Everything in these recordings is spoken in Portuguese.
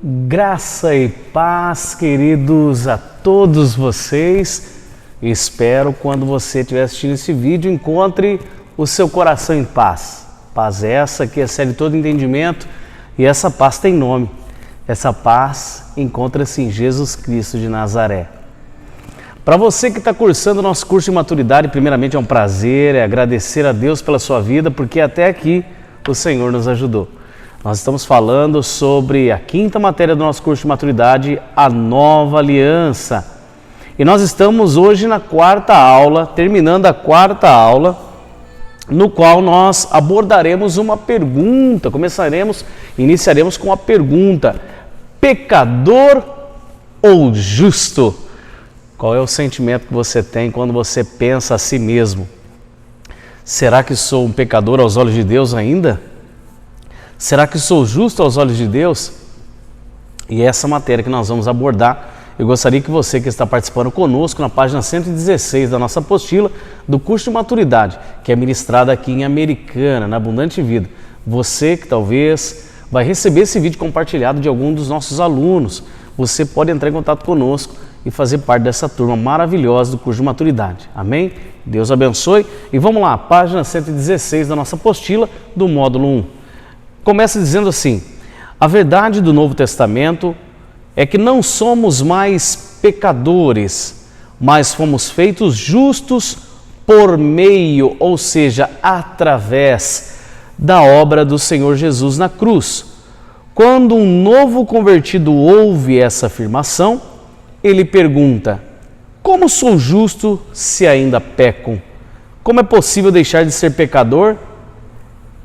Graça e paz, queridos, a todos vocês. Espero, quando você estiver assistindo esse vídeo, encontre o seu coração em paz. Paz essa que excede todo entendimento, e essa paz tem nome. Essa paz encontra-se em Jesus Cristo de Nazaré. Para você que está cursando o nosso curso de maturidade, primeiramente é um prazer, agradecer a Deus pela sua vida, porque até aqui o Senhor nos ajudou. Nós estamos falando sobre a quinta matéria do nosso curso de maturidade, a nova aliança. E nós estamos hoje na quarta aula, terminando a quarta aula, no qual nós abordaremos uma pergunta. Iniciaremos com a pergunta: pecador ou justo? Qual é o sentimento que você tem quando você pensa a si mesmo? Será que sou um pecador aos olhos de Deus ainda? Será que sou justo aos olhos de Deus? E essa matéria que nós vamos abordar, eu gostaria que você que está participando conosco na página 116 da nossa apostila do curso de maturidade, que é ministrada aqui em Americana, na Abundante Vida. Você que talvez vai receber esse vídeo compartilhado de algum dos nossos alunos, você pode entrar em contato conosco e fazer parte dessa turma maravilhosa do curso de maturidade. Amém? Deus abençoe. E vamos lá, página 116 da nossa apostila do módulo 1. Começa dizendo assim: a verdade do Novo Testamento é que não somos mais pecadores, mas fomos feitos justos por meio, ou seja, através da obra do Senhor Jesus na cruz. Quando um novo convertido ouve essa afirmação, ele pergunta: como sou justo se ainda peco? Como é possível deixar de ser pecador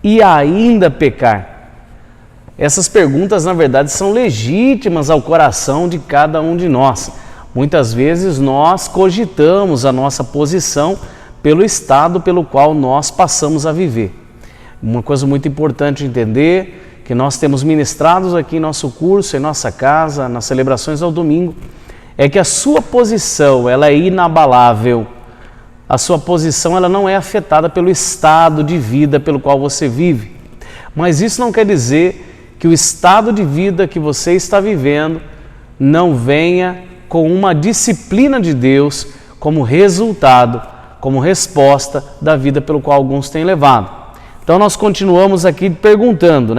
e ainda pecar? Essas perguntas, na verdade, são legítimas ao coração de cada um de nós. Muitas vezes nós cogitamos a nossa posição pelo estado pelo qual nós passamos a viver. Uma coisa muito importante entender, que nós temos ministrados aqui em nosso curso, em nossa casa, nas celebrações ao domingo, é que a sua posição ela é inabalável. A sua posição ela não é afetada pelo estado de vida pelo qual você vive. Mas isso não quer dizer que o estado de vida que você está vivendo não venha com uma disciplina de Deus como resultado, como resposta da vida pelo qual alguns têm levado. Então nós continuamos aqui perguntando,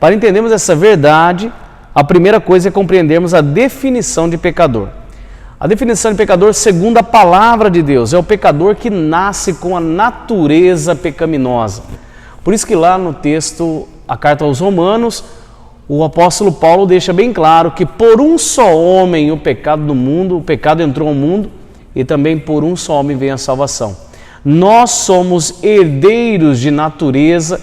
Para entendermos essa verdade, a primeira coisa é compreendermos a definição de pecador. A definição de pecador, segundo a palavra de Deus, é o pecador que nasce com a natureza pecaminosa. Por isso que lá no texto, a carta aos Romanos, o apóstolo Paulo deixa bem claro que por um só homem o pecado entrou ao mundo, e também por um só homem veio a salvação. Nós somos herdeiros de natureza,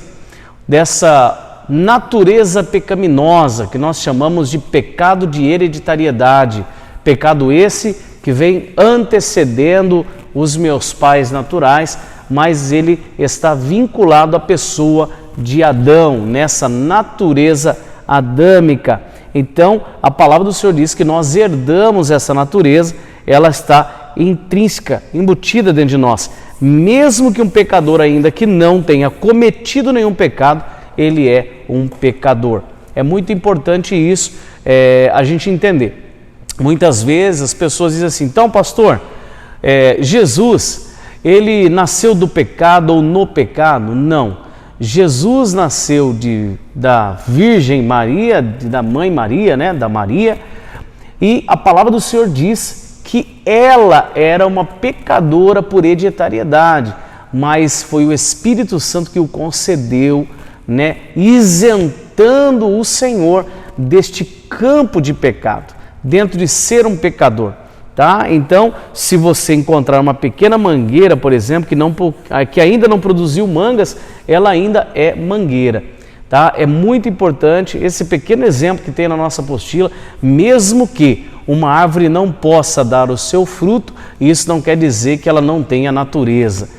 dessa natureza pecaminosa, que nós chamamos de pecado de hereditariedade. Pecado esse que vem antecedendo os meus pais naturais, mas ele está vinculado à pessoa de Adão, nessa natureza adâmica. Então, a palavra do Senhor diz que nós herdamos essa natureza, ela está intrínseca, embutida dentro de nós. Mesmo que um pecador ainda que não tenha cometido nenhum pecado, ele é um pecador. É muito importante isso, a gente entender. Muitas vezes as pessoas dizem assim: então, pastor, Jesus, ele nasceu do pecado ou no pecado? Não. Jesus nasceu da Virgem Maria, da Mãe Maria, da Maria, e a palavra do Senhor diz que ela era uma pecadora por hereditariedade, mas foi o Espírito Santo que o concedeu, isentando o Senhor deste campo de pecado, dentro de ser um pecador. Então, se você encontrar uma pequena mangueira, por exemplo, que ainda não produziu mangas, ela ainda é mangueira. É muito importante esse pequeno exemplo que tem na nossa apostila. Mesmo que uma árvore não possa dar o seu fruto, isso não quer dizer que ela não tenha natureza.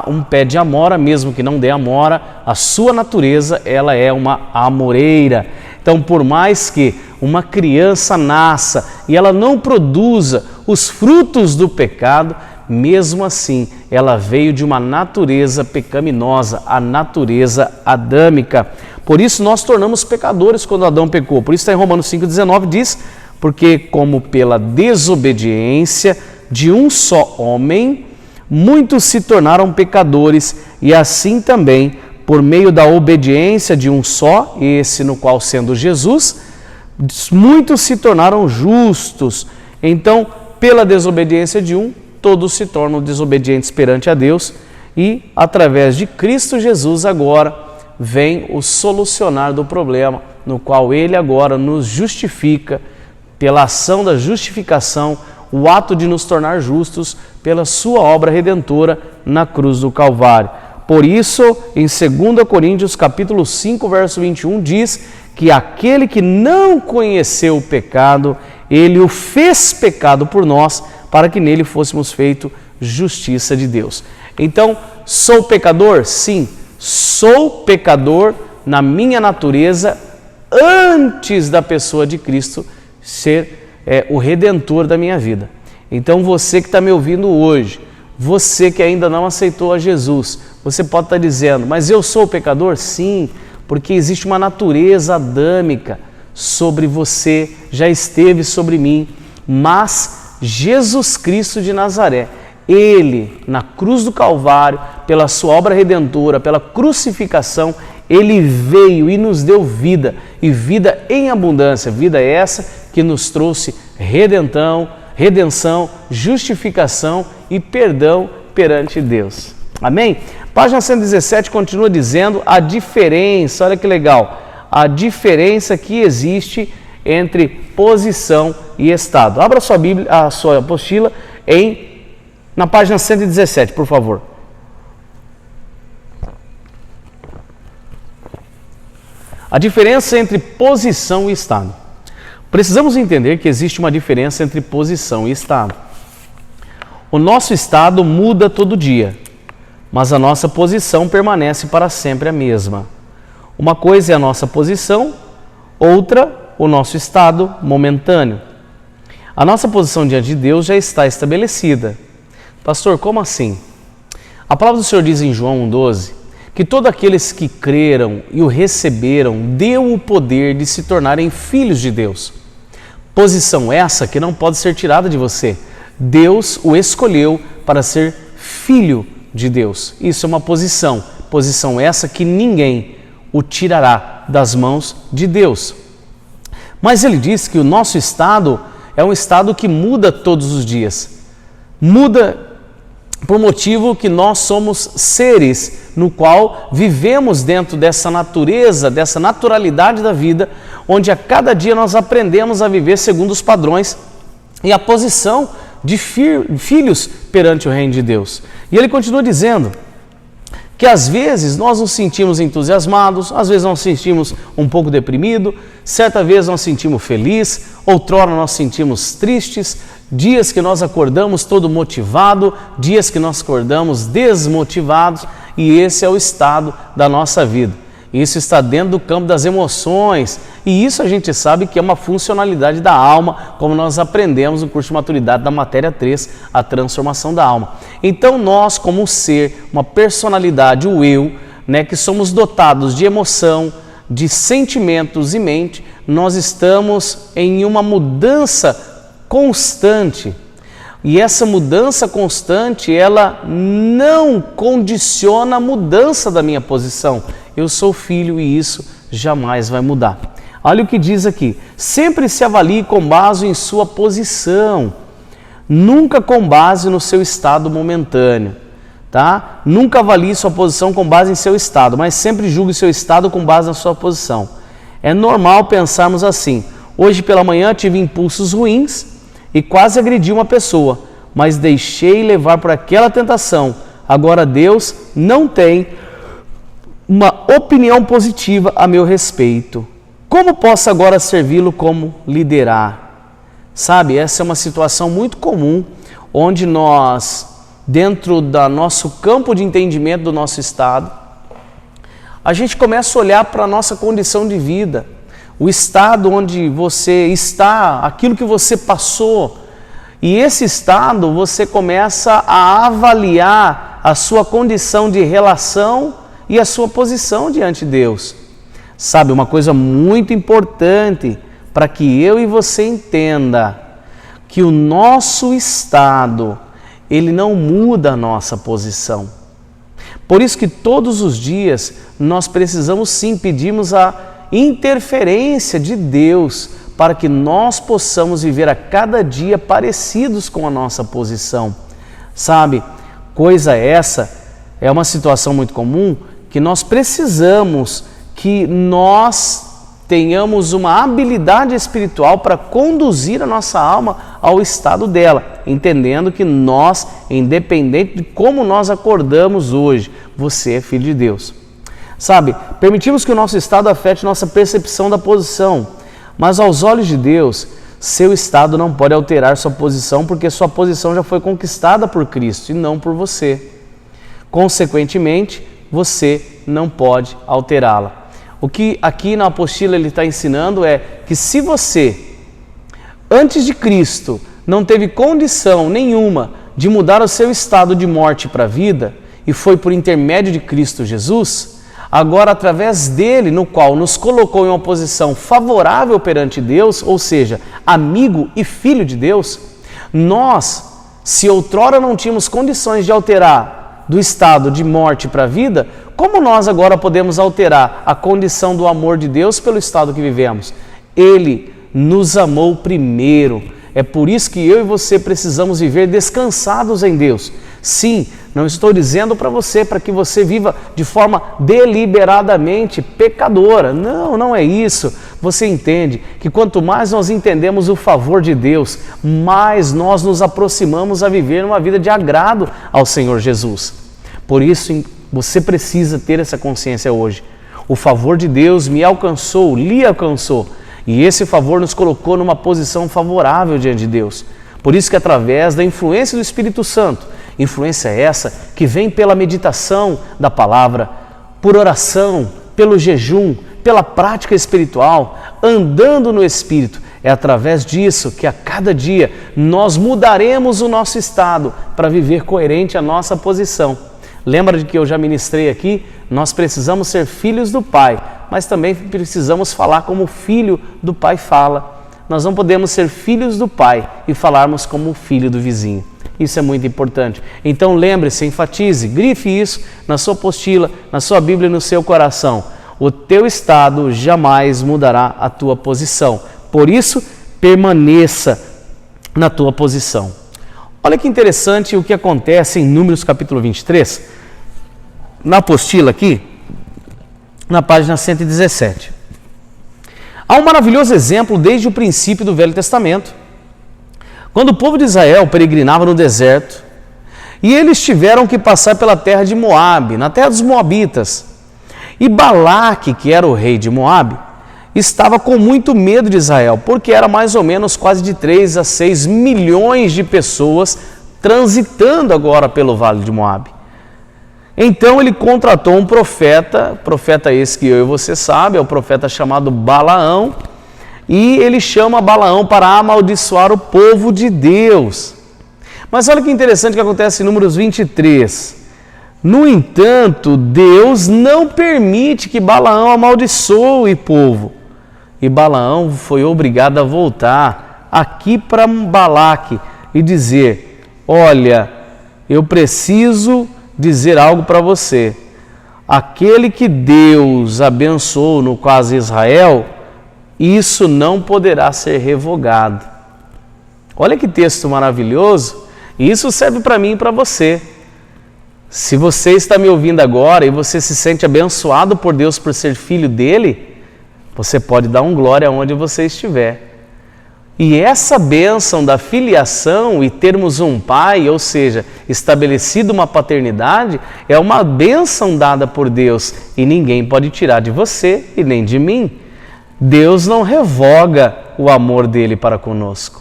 Um pé de amora, mesmo que não dê amora, a sua natureza ela é uma amoreira. Então, por mais que uma criança nasça e ela não produza os frutos do pecado, mesmo assim, ela veio de uma natureza pecaminosa, a natureza adâmica. Por isso nós tornamos pecadores quando Adão pecou. Por isso está em Romanos 5,19, diz: porque como pela desobediência de um só homem, muitos se tornaram pecadores, e assim também, por meio da obediência de um só, esse no qual sendo Jesus, muitos se tornaram justos. Então, pela desobediência de um, todos se tornam desobedientes perante a Deus, e através de Cristo Jesus agora vem o solucionar do problema, no qual Ele agora nos justifica pela ação da justificação, o ato de nos tornar justos pela sua obra redentora na cruz do Calvário. Por isso, em 2 Coríntios capítulo 5, verso 21, diz que aquele que não conheceu o pecado, Ele o fez pecado por nós, para que nele fôssemos feito justiça de Deus. Então, sou pecador? Sim, sou pecador na minha natureza antes da pessoa de Cristo ser o redentor da minha vida. Então, você que está me ouvindo hoje, você que ainda não aceitou a Jesus, você pode estar dizendo: mas eu sou pecador? Sim, porque existe uma natureza adâmica sobre você, já esteve sobre mim, mas Jesus Cristo de Nazaré, Ele, na cruz do Calvário, pela sua obra redentora, pela crucificação, Ele veio e nos deu vida, e vida em abundância, vida essa que nos trouxe redenção, justificação e perdão perante Deus. Amém? Página 117 continua dizendo a diferença, olha que legal, a diferença que existe entre posição e estado. Abra sua Bíblia, a sua apostila na página 117, por favor. A diferença entre posição e estado. Precisamos entender que existe uma diferença entre posição e estado. O nosso estado muda todo dia, mas a nossa posição permanece para sempre a mesma. Uma coisa é a nossa posição, outra, o nosso estado momentâneo. A nossa posição diante de Deus já está estabelecida. Pastor, como assim? A palavra do Senhor diz em João 1,12 que todos aqueles que creram e o receberam deu o poder de se tornarem filhos de Deus. Posição essa que não pode ser tirada de você. Deus o escolheu para ser filho de Deus. Isso é uma posição essa que ninguém o tirará das mãos de Deus. Mas ele diz que o nosso estado é um estado que muda todos os dias. Muda por motivo que nós somos seres no qual vivemos dentro dessa natureza, dessa naturalidade da vida, onde a cada dia nós aprendemos a viver segundo os padrões e a posição de filhos perante o reino de Deus. E ele continua dizendo que às vezes nós nos sentimos entusiasmados, às vezes nós nos sentimos um pouco deprimidos, certa vez nós nos sentimos felizes, outrora nós nos sentimos tristes, dias que nós acordamos todo motivado, dias que nós acordamos desmotivados, e esse é o estado da nossa vida. Isso está dentro do campo das emoções, e isso a gente sabe que é uma funcionalidade da alma, como nós aprendemos no curso de maturidade da matéria 3, a transformação da alma. Então nós, como um ser, uma personalidade, o eu, que somos dotados de emoção, de sentimentos e mente, nós estamos em uma mudança constante. E essa mudança constante, ela não condiciona a mudança da minha posição. Eu sou filho e isso jamais vai mudar. Olha o que diz aqui: sempre se avalie com base em sua posição, nunca com base no seu estado momentâneo, tá? Nunca avalie sua posição com base em seu estado, mas sempre julgue seu estado com base na sua posição. É normal pensarmos assim: hoje pela manhã tive impulsos ruins e quase agredi uma pessoa, mas deixei levar por aquela tentação. Agora Deus não tem uma opinião positiva a meu respeito. Como posso agora servi-lo como liderar? Sabe, essa é uma situação muito comum, onde nós, dentro do nosso campo de entendimento do nosso estado, a gente começa a olhar para a nossa condição de vida, o estado onde você está, aquilo que você passou, E esse estado você começa a avaliar a sua condição de relação e a sua posição diante de Deus. Sabe, uma coisa muito importante para que eu e você entenda que o nosso estado, ele não muda a nossa posição. Por isso que todos os dias nós precisamos sim pedirmos a interferência de Deus para que nós possamos viver a cada dia parecidos com a nossa posição. Sabe, coisa essa é uma situação muito comum que nós precisamos que nós tenhamos uma habilidade espiritual para conduzir a nossa alma ao estado dela, entendendo que nós, independente de como nós acordamos hoje, você é filho de Deus. Sabe, permitimos que o nosso estado afete nossa percepção da posição, mas aos olhos de Deus, seu estado não pode alterar sua posição, porque sua posição já foi conquistada por Cristo e não por você. Consequentemente, você não pode alterá-la. O que aqui na apostila ele está ensinando é que se você, antes de Cristo, não teve condição nenhuma de mudar o seu estado de morte para a vida, e foi por intermédio de Cristo Jesus, agora através dele, no qual nos colocou em uma posição favorável perante Deus, ou seja, amigo e filho de Deus, nós, se outrora não tínhamos condições de alterar do estado de morte para a vida, como nós agora podemos alterar a condição do amor de Deus pelo estado que vivemos? Ele nos amou primeiro. É por isso que eu e você precisamos viver descansados em Deus. Sim, não estou dizendo para você para que você viva de forma deliberadamente pecadora. Não, não é isso. Você entende que quanto mais nós entendemos o favor de Deus, mais nós nos aproximamos a viver uma vida de agrado ao Senhor Jesus. Por isso, você precisa ter essa consciência hoje. O favor de Deus me alcançou, lhe alcançou. E esse favor nos colocou numa posição favorável diante de Deus. Por isso que através da influência do Espírito Santo, influência essa que vem pela meditação da palavra, por oração, pelo jejum, pela prática espiritual, andando no Espírito, é através disso que a cada dia nós mudaremos o nosso estado para viver coerente à nossa posição. Lembra de que eu já ministrei aqui? Nós precisamos ser filhos do Pai, mas também precisamos falar como o filho do Pai fala. Nós não podemos ser filhos do Pai e falarmos como o filho do vizinho. Isso é muito importante. Então lembre-se, enfatize, grife isso na sua apostila, na sua Bíblia e no seu coração. O teu estado jamais mudará a tua posição. Por isso, permaneça na tua posição. Olha que interessante o que acontece em Números capítulo 23, na apostila aqui, na página 117. Há um maravilhoso exemplo desde o princípio do Velho Testamento. Quando o povo de Israel peregrinava no deserto, e eles tiveram que passar pela terra de Moabe, na terra dos Moabitas. E Balaque, que era o rei de Moabe, estava com muito medo de Israel, porque era mais ou menos quase de 3 a 6 milhões de pessoas transitando agora pelo vale de Moabe. Então ele contratou um profeta esse que eu e você sabe, é o profeta chamado Balaão, e ele chama Balaão para amaldiçoar o povo de Deus. Mas olha que interessante que acontece em Números 23. No entanto, Deus não permite que Balaão amaldiçoe o povo. E Balaão foi obrigado a voltar aqui para Balaque e dizer: olha, eu preciso dizer algo para você. Aquele que Deus abençoou, no caso Israel, isso não poderá ser revogado. Olha que texto maravilhoso. Isso serve para mim e para você. Se você está me ouvindo agora e você se sente abençoado por Deus por ser filho dele, você pode dar um glória onde você estiver. E essa bênção da filiação e termos um pai, ou seja, estabelecido uma paternidade, é uma bênção dada por Deus e ninguém pode tirar de você e nem de mim. Deus não revoga o amor dele para conosco.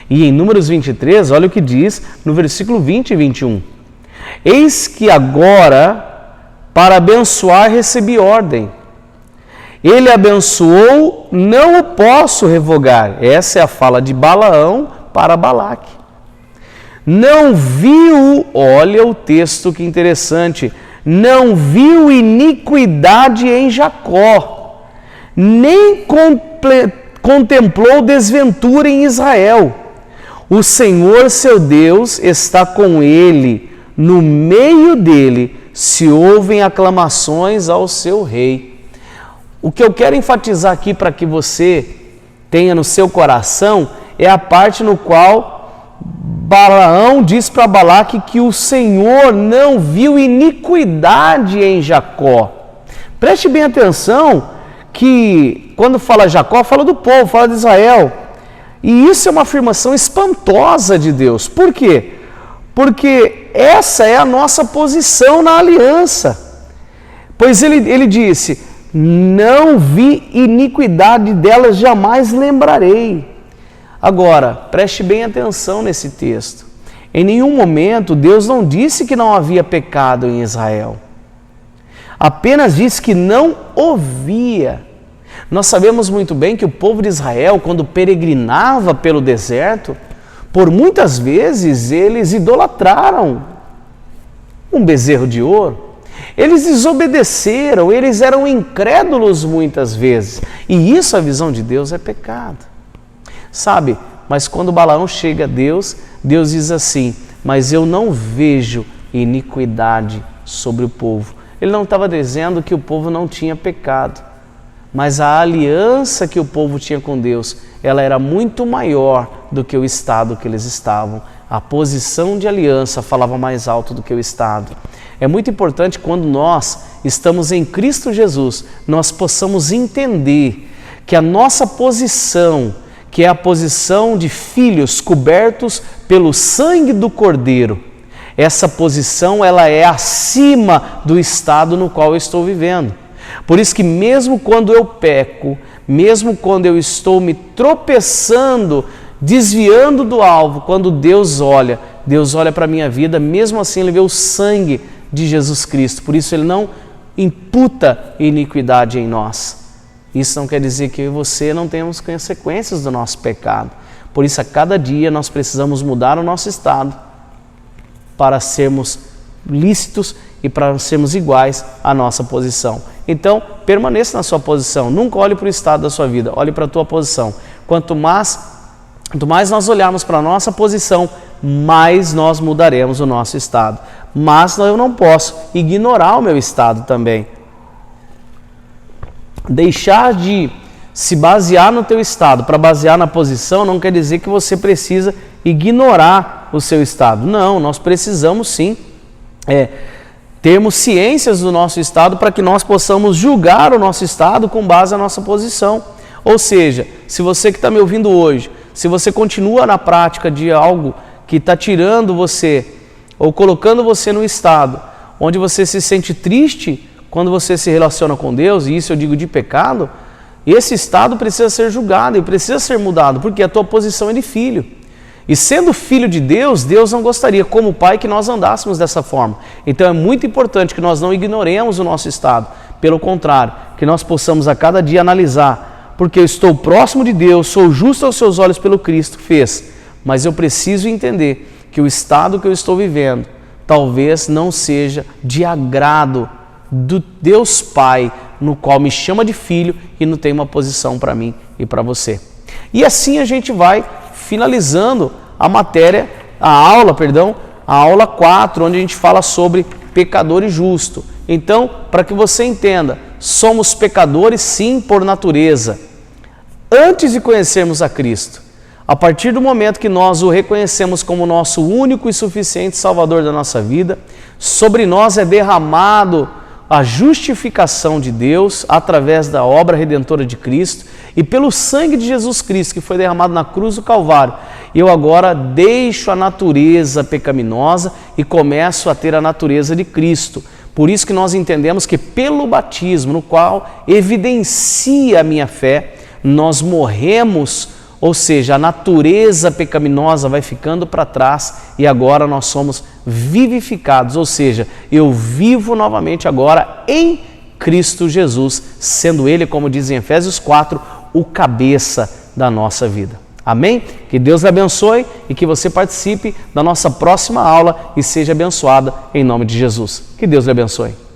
E em Números 23, olha o que diz no versículo 20 e 21. Eis que agora, para abençoar, recebi ordem. Ele abençoou, não o posso revogar. Essa é a fala de Balaão para Balaque. Não viu, olha o texto que interessante, não viu iniquidade em Jacó, nem contemplou desventura em Israel. O Senhor seu Deus está com ele, no meio dele se ouvem aclamações ao seu rei. O que eu quero enfatizar aqui para que você tenha no seu coração é a parte no qual Balaão diz para Balaque que o Senhor não viu iniquidade em Jacó. Preste bem atenção que quando fala Jacó, fala do povo, fala de Israel. E isso é uma afirmação espantosa de Deus. Por quê? Porque essa é a nossa posição na aliança. Pois ele disse, não vi iniquidade delas, jamais lembrarei. Agora, preste bem atenção nesse texto. Em nenhum momento Deus não disse que não havia pecado em Israel. Apenas disse que não ouvia. Nós sabemos muito bem que o povo de Israel, quando peregrinava pelo deserto, por muitas vezes eles idolatraram um bezerro de ouro. Eles desobedeceram, eles eram incrédulos muitas vezes. E isso, a visão de Deus, é pecado. Sabe, mas quando Balaão chega a Deus, Deus diz assim, mas eu não vejo iniquidade sobre o povo. Ele não estava dizendo que o povo não tinha pecado, mas a aliança que o povo tinha com Deus, ela era muito maior do que o estado que eles estavam. A posição de aliança falava mais alto do que o estado. É muito importante quando nós estamos em Cristo Jesus, nós possamos entender que a nossa posição, que é a posição de filhos cobertos pelo sangue do Cordeiro, essa posição ela é acima do estado no qual eu estou vivendo. Por isso que mesmo quando eu peco, mesmo quando eu estou me tropeçando, desviando do alvo, quando Deus olha para a minha vida, mesmo assim Ele vê o sangue de Jesus Cristo. Por isso Ele não imputa iniquidade em nós. Isso não quer dizer que eu e você não tenhamos consequências do nosso pecado. Por isso, a cada dia nós precisamos mudar o nosso estado para sermos lícitos e para sermos iguais à nossa posição. Então, permaneça na sua posição. Nunca olhe para o estado da sua vida, olhe para a tua posição. Quanto mais nós olharmos para a nossa posição, mais nós mudaremos o nosso estado. Mas eu não posso ignorar o meu estado também. Deixar de se basear no teu estado para basear na posição não quer dizer que você precisa ignorar o seu estado. Não, nós precisamos sim termos ciências do nosso estado para que nós possamos julgar o nosso estado com base na nossa posição. Ou seja, se você que está me ouvindo hoje, se você continua na prática de algo que está tirando você ou colocando você no estado onde você se sente triste quando você se relaciona com Deus, e isso eu digo de pecado, esse estado precisa ser julgado e precisa ser mudado, porque a tua posição é de filho. E sendo filho de Deus, Deus não gostaria, como pai, que nós andássemos dessa forma. Então é muito importante que nós não ignoremos o nosso estado. Pelo contrário, que nós possamos a cada dia analisar, porque eu estou próximo de Deus, sou justo aos seus olhos pelo Cristo que fez, mas eu preciso entender que o estado que eu estou vivendo talvez não seja de agrado do Deus Pai, no qual me chama de filho e não tem uma posição para mim e para você. E assim a gente vai finalizando a aula 4, onde a gente fala sobre pecador e justo. Então, para que você entenda, somos pecadores sim por natureza. Antes de conhecermos a Cristo, a partir do momento que nós o reconhecemos como nosso único e suficiente Salvador da nossa vida, sobre nós é derramado a justificação de Deus através da obra redentora de Cristo e pelo sangue de Jesus Cristo que foi derramado na cruz do Calvário. Eu agora deixo a natureza pecaminosa e começo a ter a natureza de Cristo. Por isso que nós entendemos que pelo batismo, no qual evidencia a minha fé, nós morremos, ou seja, a natureza pecaminosa vai ficando para trás e agora nós somos vivificados, ou seja, eu vivo novamente agora em Cristo Jesus, sendo Ele, como diz em Efésios 4, o cabeça da nossa vida. Amém? Que Deus lhe abençoe e que você participe da nossa próxima aula e seja abençoada em nome de Jesus. Que Deus lhe abençoe.